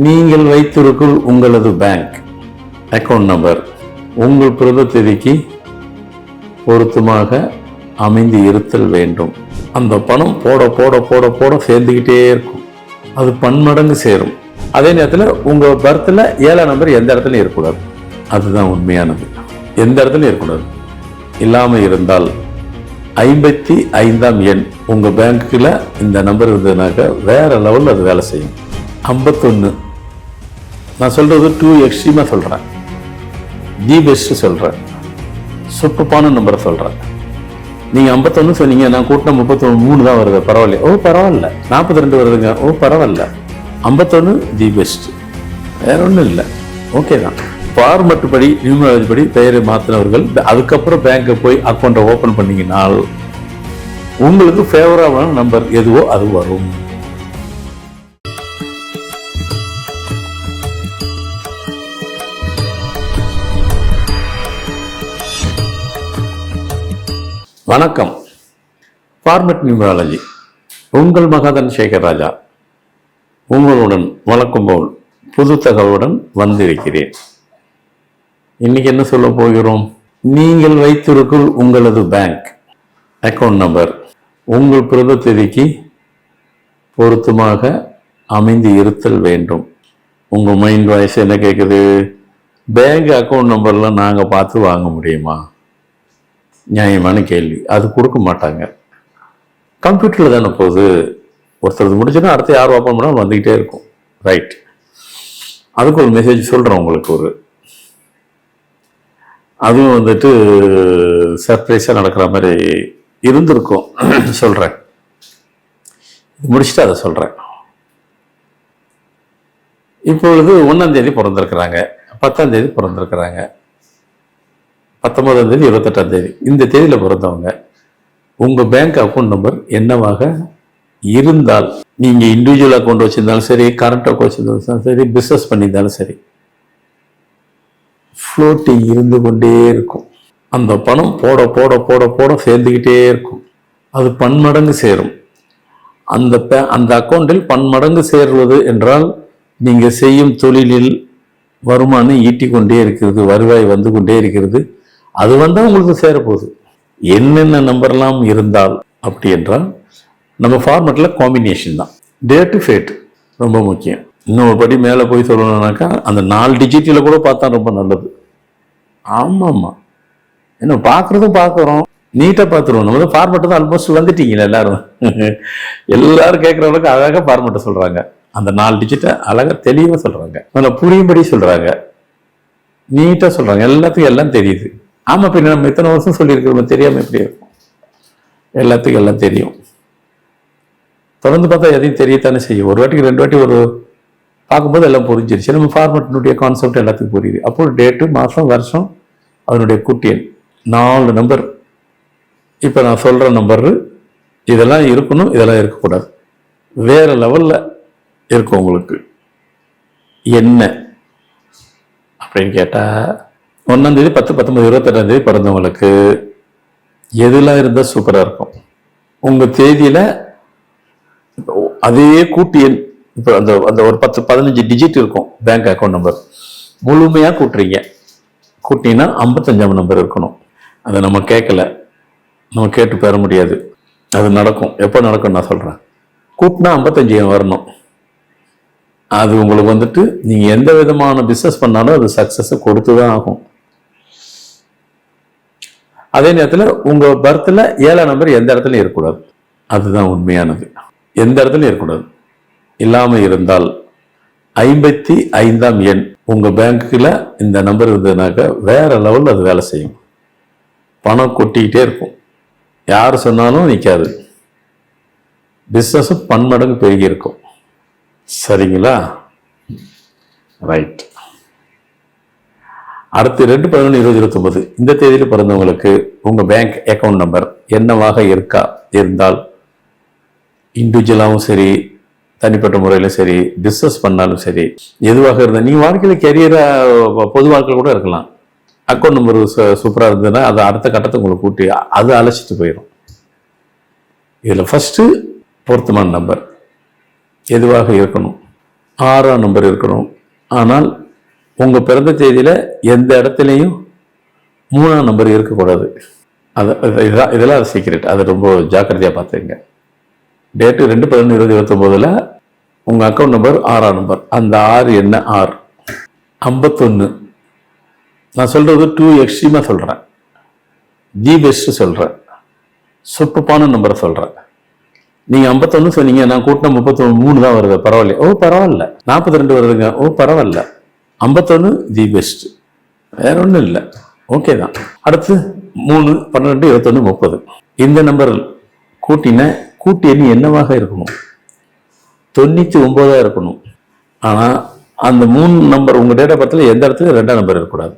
நீங்கள் வைத்திருக்கும் உங்களது பேங்க் அக்கவுண்ட் நம்பர் உங்கள் பிறந்த தேதிக்கு பொருத்தமாக அமைந்து இருத்தல் வேண்டும். அந்த பணம் போட போட போட போட சேர்ந்துக்கிட்டே இருக்கும். அது பன்மடங்கு சேரும். அதே நேரத்தில் உங்கள் பர்த்தில் 7ஆம் நம்பர் எந்த இடத்துலையும் இருக்கக்கூடாது. அதுதான் உண்மையானது. எந்த இடத்துலையும் இருக்கக்கூடாது. இல்லாமல் இருந்தால் 55ஆம் எண் உங்கள் பேங்க்கில் இந்த நம்பர் இருந்ததுனாக்கா வேறு லெவலில் அது வேலை செய்யும். 51 நான் சொல்கிறது 2 எக்ஸ்ட்ரீமாக சொல்கிறேன். தி பெஸ்ட்டு சொல்கிறேன். சூப்பரான நம்பரை சொல்கிறேன். நீங்கள் 51 சொன்னீங்க, நான் கூட்டினா 33 தான் வருது. பரவாயில்ல. ஓ பரவாயில்ல. 42 வருதுங்க. ஓ பரவாயில்ல. 51 தி பெஸ்ட். வேற ஒன்றும் இல்லை. ஓகே தான். ஃபார்மட் படி நியூமராலஜி படி பெயரை மாற்றினவர்கள் அதுக்கப்புறம் பேங்க்கை போய் அக்கௌண்ட்டை ஓப்பன் பண்ணிங்கனால் உங்களுக்கு ஃபேவரபிளான நம்பர் எதுவோ அது வரும். வணக்கம். ஃபார்மட் நியூமராலஜி உங்கள் மகாதன் சேகர் ராஜா உங்களுடன் வழக்கம் போல் புது தகவலுடன் வந்திருக்கிறேன். இன்னைக்கு என்ன சொல்ல போகிறோம்? நீங்கள் வைத்திருக்கும் உங்களது பேங்க் அக்கவுண்ட் நம்பர் உங்கள் பிறந்த தேதிக்கு பொருத்தமாக அமைந்து இருத்தல் வேண்டும். உங்கள் மைண்ட் வாய்ஸ் என்ன கேட்குது? பேங்க் அக்கவுண்ட் நம்பர்லாம் நாங்கள் பார்த்து வாங்க முடியுமா? நியாயமான கேள்வி. அது கொடுக்க மாட்டாங்க. கம்ப்யூட்டரில் தானே போகுது. ஒருத்தர் முடிச்சுன்னா அடுத்து யார் ஓப்பன் பண்ணாலும் வந்துக்கிட்டே இருக்கும். ரைட். அதுக்கு ஒரு மெசேஜ் சொல்கிறேன் உங்களுக்கு. அதுவும் வந்துட்டு சர்ப்ரைஸாக நடக்கிற மாதிரி இருந்திருக்கும். சொல்கிறேன். முடிச்சுட்டு அதை சொல்கிறேன். இப்பொழுது 1ஆம் தேதி பிறந்திருக்கிறாங்க, 10ஆம் தேதி பிறந்திருக்கிறாங்க, 19ஆம் தேதி, 28ஆம் தேதி. இந்த தேதியில் பிறந்தவங்க உங்கள் பேங்க் அக்கௌண்ட் நம்பர் என்னவாக இருந்தால், நீங்கள் இண்டிவிஜுவல் அக்கௌண்ட் வச்சுருந்தாலும் சரி, கரண்ட் அக்கௌண்ட் வச்சுருந்தாலும் சரி, பிஸ்னஸ் பண்ணியிருந்தாலும் சரி, ஃப்ளோட்டிங் இருந்து கொண்டே இருக்கும். அந்த பணம் போட போட போட போட சேர்ந்துக்கிட்டே இருக்கும். அது பன்மடங்கு சேரும். அந்த அக்கௌண்ட்டில் பன்மடங்கு சேருவது என்றால் நீங்கள் செய்யும் தொழிலில் வருமானம் ஈட்டிக்கொண்டே இருக்கிறது, வருவாய் வந்து கொண்டே இருக்கிறது. அது வந்தால் உங்களுக்கு சேரப்போகுது. என்னென்ன நம்பர்லாம் இருந்தால் அப்படி என்றால் நம்ம ஃபார்மேட்டில் காம்பினேஷன் தான். டேட்டு ஃபேட் ரொம்ப முக்கியம். இன்னொரு படி மேலே போய் சொல்லணும்னாக்கா அந்த 4 டிஜிட்டில் கூட பார்த்தா ரொம்ப நல்லது. ஆமாம்மா, என்ன பார்க்குறதும் பார்க்குறோம், நீட்டாக பார்த்துருவோம். நம்ம தான் ஃபார்மேட்டு தான் ஆல்மோஸ்ட் வந்துட்டீங்களா எல்லாரும். எல்லாரும் கேட்குறவங்களுக்கு அழகாக ஃபார்மேட்டை சொல்கிறாங்க. அந்த 4 டிஜிட்டை அழகாக தெளிவாக சொல்கிறாங்க, நல்லா புரியும்படி சொல்கிறாங்க, நீட்டாக சொல்கிறாங்க. எல்லாத்துக்கும் எல்லாம் தெரியுது. ஆமாம், பின்ன நம்ம இத்தனை வருஷம் சொல்லியிருக்கிறோம், தெரியாமல் எப்படி இருக்கும்? எல்லாத்துக்கும் எல்லாம் தெரியும். தொடர்ந்து பார்த்தா எதையும் தெரியத்தானே செய்யும். ஒரு வாட்டிக்கு 2 வாட்டி ஒரு பார்க்கும்போது எல்லாம் புரிஞ்சிருச்சு. நம்ம ஃபார்மேட்டினுடைய கான்செப்ட் எல்லாத்துக்கும் புரியுது. அப்போ டேட்டு, மாதம், வருஷம், அதனுடைய கூட்டியல் 4 நம்பர். இப்போ நான் சொல்கிற நம்பரு இதெல்லாம் இருக்கணும், இதெல்லாம் இருக்கக்கூடாது. வேறு லெவலில் இருக்கும் உங்களுக்கு. என்ன அப்படின்னு கேட்டால் 1ஆம் தேதி, 10, 19, 28ஆம் தேதி பிறந்தவங்களுக்கு எதெல்லாம் இருந்தால் சூப்பராக இருக்கும்? உங்கள் தேதியில் அதே கூட்டியல். இப்போ அந்த ஒரு 10, 15 டிஜிட் இருக்கும் பேங்க் அக்கௌண்ட் நம்பர். முழுமையாக கூட்டுறீங்க. கூட்டிங்கன்னா 55ஆம் நம்பர் இருக்கணும். அதை நம்ம கேட்கல, நம்ம கேட்டு பெற முடியாது. அது நடக்கும். எப்போ நடக்கும் நான் சொல்கிறேன். கூட்டினா 55 வரணும். அது உங்களுக்கு வந்துட்டு நீங்கள் எந்த விதமான பிஸ்னஸ் பண்ணாலும் அது சக்ஸஸை கொடுத்து தான் ஆகும். அதே நேரத்தில் உங்கள் பர்த்தில் 7ஆம் நம்பர் எந்த இடத்துலையும் இருக்கக்கூடாது. அதுதான் உண்மையானது. எந்த இடத்துலையும் இருக்கக்கூடாது. இல்லாமல் இருந்தால் 55ஆம் எண் உங்கள் பேங்க்கில் இந்த நம்பர் இருந்ததுனாக்கா வேறு லெவலில் அது வேலை செய்யும். பணம் கொட்டிக்கிட்டே இருக்கும். யார் சொன்னாலும் நிற்காது. பிஸ்னஸும் பன்மடங்கு பெருகி இருக்கும். சரிங்களா? ரைட். அடுத்து 2/11/2029 இந்த தேதியில் பிறந்தவங்களுக்கு உங்கள் பேங்க் அக்கௌண்ட் நம்பர் என்னவாக இருந்தால், இண்டிவிஜுவலாகவும் சரி, தனிப்பட்ட முறையில் சரி, பிஸ்னஸ் பண்ணாலும் சரி, எதுவாக இருந்தால், நீங்கள் வாழ்க்கையில் கெரியராக பொது வாழ்க்கையில் கூட இருக்கலாம். அக்கௌண்ட் நம்பர் சூப்பராக இருந்ததுன்னா அது அடுத்த கட்டத்தை உங்களுக்கு கூட்டி அது அழைச்சிட்டு போயிடும். இதில் ஃபஸ்ட்டு பொருத்தமான நம்பர் எதுவாக இருக்கணும்? 6ஆம் நம்பர் இருக்கணும். ஆனால் உங்கள் பிறந்த தேதியில் எந்த இடத்துலையும் 3ஆம் நம்பர் இருக்கக்கூடாது. இதெல்லாம் அது சீக்ரெட். அதை ரொம்ப ஜாக்கிரதையாக பார்த்துங்க. டேட்டு 2/11/2029 உங்கள் அக்கௌண்ட் நம்பர் 6ஆம் நம்பர். அந்த 6 என்ன? 6 51. நான் சொல்கிறது 2 எக்ஸ்ட்ரீமாக சொல்கிறேன், தி பெஸ்ட்டு சொல்கிறேன், சூப்பரான நம்பரை சொல்கிறேன். நீங்கள் 51 சொன்னீங்க, நான் கூட்டின 33 தான் வருது. பரவாயில்ல. ஓ பரவாயில்ல. 42 வருதுங்க. ஓ பரவாயில்ல. 51 தி பெஸ்ட், வேற ஒன்றும் இல்லை. ஓகே தான். அடுத்து 3, 12, 21, 30. இந்த நம்பர் கூட்டி எண்ணி என்னவாக இருக்கணும்? 99 இருக்கணும். ஆனால் அந்த 3 நம்பர் உங்கள் டேட் ஆஃப் பர்த்தில் எந்த இடத்துல 2ஆம் நம்பர் இருக்கக்கூடாது.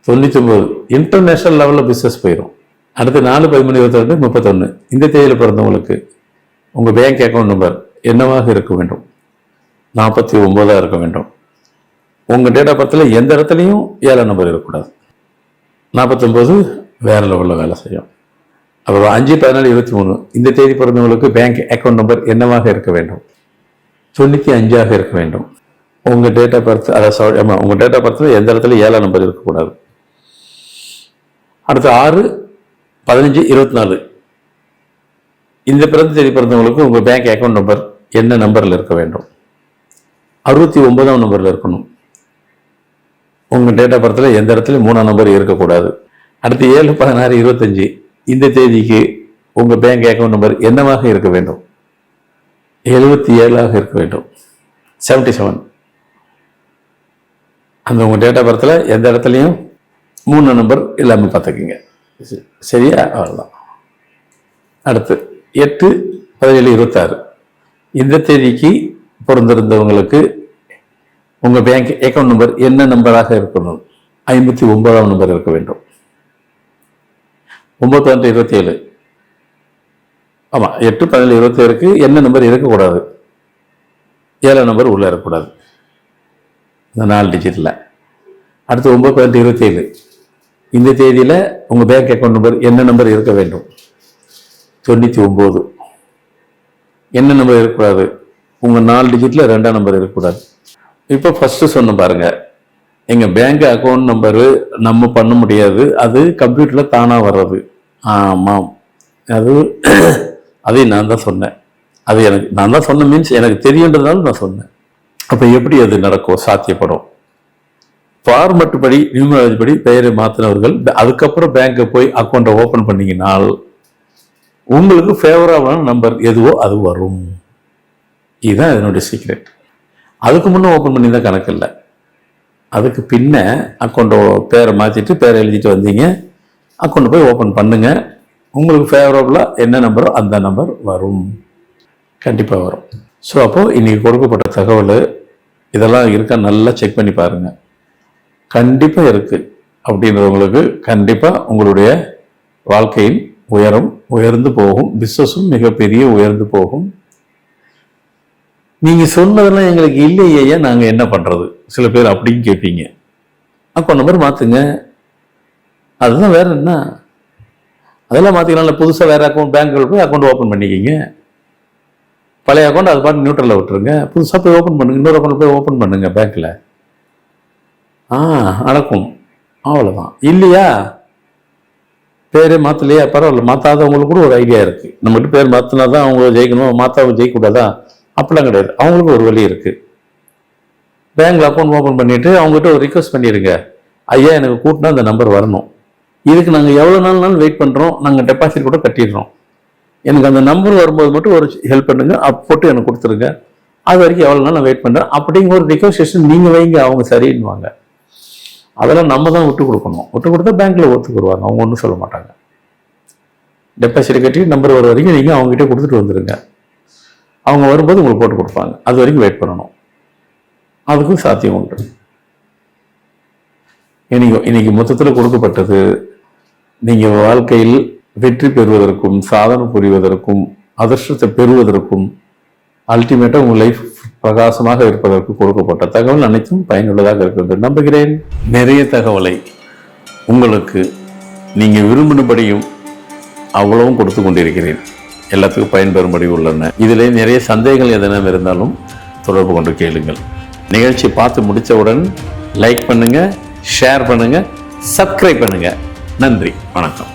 99 இன்டர்நேஷனல் லெவலில் பிஸ்னஸ் போயிடும். அடுத்து 4, 13, 22, 31. இந்த தேதியில் பிறந்தவங்களுக்கு உங்கள் பேங்க் அக்கௌண்ட் நம்பர் என்னவாக இருக்க வேண்டும்? 49 இருக்க வேண்டும். உங்கள் டேட் ஆஃப் பர்த்தில் எந்த இடத்துலையும் 7ஆம் நம்பர் இருக்கக்கூடாது. 49 வேற லெவலில் வேலை செய்யும். அப்புறம் 5, 14, 23. இந்த தேதி பிறந்தவங்களுக்கு பேங்க் அக்கௌண்ட் நம்பர் என்னவாக இருக்க வேண்டும்? 95 இருக்க வேண்டும். உங்கள் டேட் ஆஃப் பர்த், ஆமாம், உங்கள் டேட் ஆஃப் பர்த்தில் எந்த இடத்துல 7ஆம் நம்பர் இருக்கக்கூடாது. அடுத்து 6, 15, 24. இந்த பிறந்த தேதி பிறந்தவங்களுக்கு உங்கள் பேங்க் அக்கௌண்ட் நம்பர் என்ன நம்பரில் இருக்க வேண்டும்? 69ஆம் நம்பரில் இருக்கணும். உங்கள் டேட் ஆஃப் பர்த்தில் எந்த இடத்துலையும் 3ஆம் நம்பர் இருக்கக்கூடாது. அடுத்து 7, 16, 25. இந்த தேதிக்கு உங்கள் பேங்க் அக்கௌண்ட் நம்பர் என்னவாக இருக்க வேண்டும்? 77 இருக்க வேண்டும். 77. அந்த உங்கள் டேட் ஆஃப் பர்த்தில் எந்த இடத்துலையும் 3ஆம் நம்பர் இல்லாமல் பார்த்துக்குங்க. சரியா? அவ்வளோதான். அடுத்து 8, 17, 26. இந்த தேதிக்கு பிறந்திருந்தவங்களுக்கு உங்கள் பேங்க் அக்கௌண்ட் நம்பர் என்ன நம்பராக இருக்கணும்? 59ஆம் நம்பர் இருக்க வேண்டும். 9, 12, 27. ஆமாம், 8, 17, 27க்கு என்ன நம்பர் இருக்கக்கூடாது? 7ஆம் நம்பர் உள்ளே இருக்கக்கூடாது, இந்த 4 டிஜிட்டில். அடுத்து 9, 12, 27. இந்த தேதியில் உங்கள் பேங்க் அக்கௌண்ட் நம்பர் என்ன நம்பர் இருக்க வேண்டும்? 99. என்ன நம்பர் இருக்கக்கூடாது? உங்கள் 4 டிஜிட்டில் 2ஆம் நம்பர் இருக்கக்கூடாது. இப்போ ஃபஸ்ட்டு சொன்ன பாருங்க, எங்கள் பேங்க் அக்கௌண்ட் நம்பரு நம்ம பண்ண முடியாது, அது கம்ப்யூட்டரில் தானாக வர்றது. ஆமாம், அதையும் நான் தான் சொன்னேன். அது நான் தான் சொன்ன மீன்ஸ் எனக்கு தெரியுன்றதுனால நான் சொன்னேன். அப்போ எப்படி அது நடக்கும்? சாத்தியப்படும். ஃபார்மட் படி, நியூமராலஜி படி பெயரை மாற்றினவர்கள் அதுக்கப்புறம் பேங்கை போய் அக்கௌண்ட்டை ஓப்பன் பண்ணிங்கனால் உங்களுக்கு ஃபேவரபிளான நம்பர் எதுவோ அது வரும். இதுதான் என்னுடைய சீக்ரெட். அதுக்கு முன்னே ஓப்பன் பண்ணி தான் கணக்கு இல்லை. அதுக்கு பின்ன அக்கௌண்ட்டை பேரை மாற்றிட்டு பேரை எழுதிட்டு வந்தீங்க, அக்கௌண்ட்டை போய் ஓப்பன் பண்ணுங்க. உங்களுக்கு ஃபேவரபுளாக என்ன நம்பரோ அந்த நம்பர் வரும், கண்டிப்பாக வரும். ஸோ அப்போது இன்றைக்கி கொடுக்கப்பட்ட தகவல் இதெல்லாம் இருக்கா நல்லா செக் பண்ணி பாருங்கள். கண்டிப்பாக இருக்குது அப்படின்றவங்களுக்கு கண்டிப்பாக உங்களுடைய வாழ்க்கையில் உயர்ந்து போகும். பிஸ்னஸும் மிகப்பெரிய உயர்ந்து போகும். நீங்கள் சொன்னதெல்லாம் எங்களுக்கு இல்லையே, நாங்கள் என்ன பண்ணுறது? சில பேர் அப்படின்னு கேட்பீங்க. அக்கௌண்ட் நம்பர் மாற்றுங்க, அதுதான். வேறு என்ன? அதெல்லாம் மாற்றிக்கலாம்ல. புதுசாக வேறு அக்கௌண்ட் பேங்க்கில் போய் அக்கௌண்ட் ஓப்பன் பண்ணிக்கிங்க. பழைய அக்கௌண்ட் அது பாட்டு நியூட்ரலில் விட்டுருங்க. புதுசாக போய் ஓப்பன் பண்ணுங்க, இன்னொரு அக்கௌண்ட் போய் ஓப்பன் பண்ணுங்க பேங்க்கில். நடக்கும், அவ்வளோதான். இல்லையா, பேரே மாற்றலையா, பரவாயில்ல. மாற்றாதவங்களுக்கு கூட ஒரு ஐடியா இருக்குது. நம்மகிட்ட பேர் மாற்றினா தான் அவங்க ஜெயிக்கணும், மாற்றாவும் ஜெயிக்கக்கூடாதா? அப்படிலாம் கிடையாது. அவங்களுக்கு ஒரு வழி இருக்குது. பேங்க்கில் அக்கௌண்ட் ஓப்பன் பண்ணிவிட்டு அவங்ககிட்ட ஒரு ரிக்வஸ்ட் பண்ணிடுங்க, ஐயா எனக்கு கூட்டினா அந்த நம்பர் வரணும், இதுக்கு நாங்கள் எவ்வளோ நாள்னாலும் வெயிட் பண்ணுறோம், நாங்கள் டெபாசிட் கூட கட்டிடுறோம், எனக்கு அந்த நம்பர் வரும்போது மட்டும் ஒரு ஹெல்ப் பண்ணுங்க, போட்டு எனக்கு கொடுத்துருங்க, அது வரைக்கும் எவ்வளோ நாள் நான் வெயிட் பண்ணுறேன் அப்படிங்கிற ஒரு ரிக்வஸ்டேஷன் நீங்கள் வைங்க. அவங்க சரின்னுவாங்க. அதெல்லாம் நம்ம தான் விட்டு கொடுக்கணும். விட்டு கொடுத்தா பேங்க்கில் ஒத்துக்குருவாங்க, அவங்க ஒன்றும் சொல்ல மாட்டாங்க. டெபாசிட் கட்டி நம்பர் வர வரைக்கும் நீங்கள் அவங்ககிட்ட கொடுத்துட்டு வந்துடுங்க. அவங்க வரும்போது உங்களுக்கு போட்டு கொடுப்பாங்க. அது வரைக்கும் வெயிட் பண்ணணும். அதுக்கும் சாத்தியம் உண்டு. இன்னைக்கு மொத்தத்தில் கொடுக்கப்பட்டது நீங்கள் வாழ்க்கையில் வெற்றி பெறுவதற்கும், சாதனை புரிவதற்கும், அதிர்ஷ்டத்தை பெறுவதற்கும், அல்டிமேட்டாக உங்கள் லைஃப் பிரகாசமாக இருப்பதற்கு கொடுக்கப்பட்ட தகவல் அனைத்தும் பயனுள்ளதாக இருக்கிறது நம்புகிறேன். நிறைய தகவலை உங்களுக்கு நீங்கள் விரும்பினபடியும் அவ்வளவும் கொடுத்து கொண்டிருக்கிறேன். எல்லாத்துக்கும் பயன்பெறும்படி உள்ளன. இதில் நிறைய சந்தேகங்கள் எதனா இருந்தாலும் தொடர்பு கொண்டு கேளுங்கள். நிகழ்ச்சி பார்த்து முடித்தவுடன் லைக் பண்ணுங்க, ஷேர் பண்ணுங்க, சப்ஸ்கிரைப் பண்ணுங்க. நன்றி, வணக்கம்.